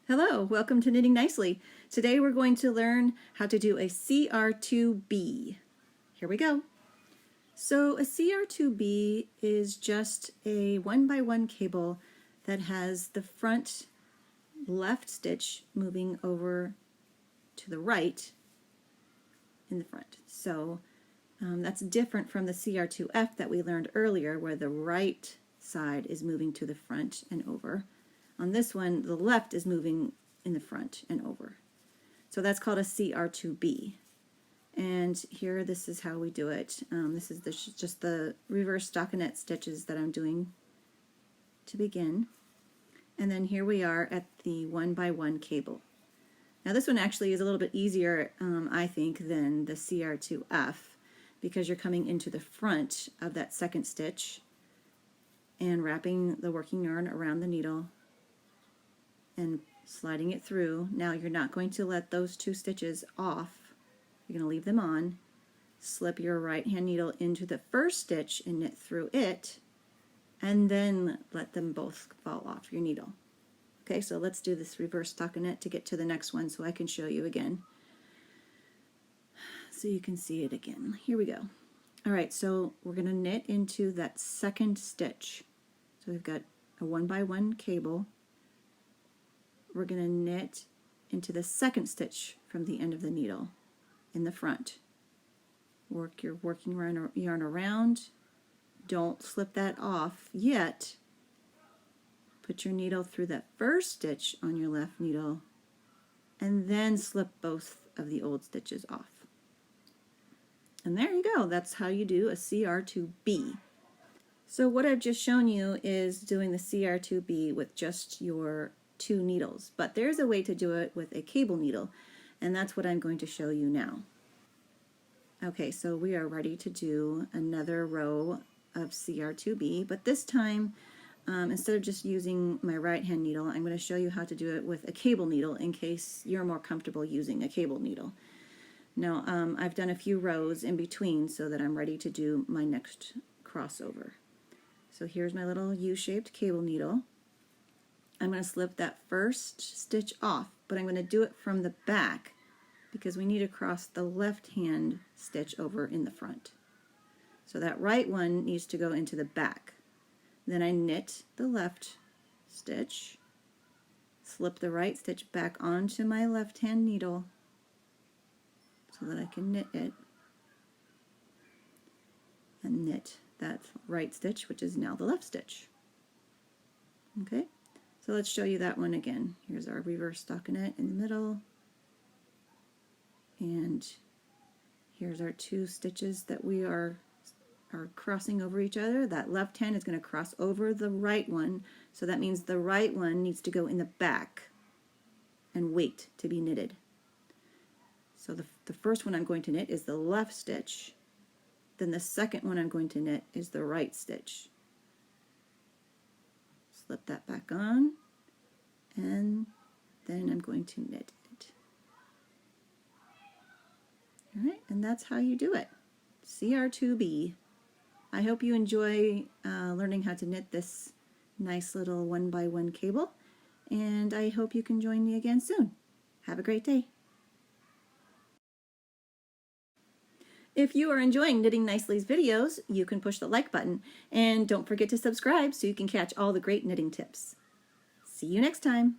Hello, welcome to Knitting Nicely. Today we're going to learn how to do a Cr2B. Here we go. So a Cr2B is just a 1x1 cable that has the front left stitch moving over to the right in the front. So that's different from the Cr2F that we learned earlier, where the right side is moving to the front and over. On this one, the left is moving in the front and over. So that's called a Cr2B. And here, this is how we do it. This is just the reverse stockinette stitches that I'm doing to begin. And then here we are at the 1x1 cable. Now this one actually is a little bit easier, I think, than the Cr2F, because you're coming into the front of that second stitch and wrapping the working yarn around the needle and sliding it through. Now you're not going to let those two stitches off. You're going to leave them on. Slip your right hand needle into the first stitch and knit through it, and then let them both fall off your needle. Okay, so let's do this reverse stockinette to get to the next one so I can show you again. So you can see it again. Here we go. All right, so we're going to knit into that second stitch. So we've got a 1x1 cable. We're going to knit into the second stitch from the end of the needle in the front. Work your working yarn around. Don't slip that off yet. Put your needle through that first stitch on your left needle and then slip both of the old stitches off. And there you go. That's how you do a Cr2B. So what I've just shown you is doing the Cr2B with just your two needles, but there's a way to do it with a cable needle, and that's what I'm going to show you now. Okay, so we are ready to do another row of Cr2B, but this time instead of just using my right hand needle, I'm going to show you how to do it with a cable needle in case you're more comfortable using a cable needle. Now I've done a few rows in between so that I'm ready to do my next crossover. So here's my little U-shaped cable needle. I'm going to slip that first stitch off, but I'm going to do it from the back because we need to cross the left hand stitch over in the front. So that right one needs to go into the back. Then I knit the left stitch, slip the right stitch back onto my left hand needle so that I can knit it, and knit that right stitch, which is now the left stitch. Okay? So let's show you that one again. Here's our reverse stockinette in the middle, and here's our two stitches that we are crossing over each other. That left hand is going to cross over the right one, so that means the right one needs to go in the back and wait to be knitted. So the first one I'm going to knit is the left stitch, then the second one I'm going to knit is the right stitch. Slip that back on, and then I'm going to knit it. Alright, and that's how you do it. Cr2B. I hope you enjoy learning how to knit this nice little 1x1 cable, and I hope you can join me again soon. Have a great day. If you are enjoying Knitting Nicely's videos, you can push the like button, and don't forget to subscribe so you can catch all the great knitting tips. See you next time.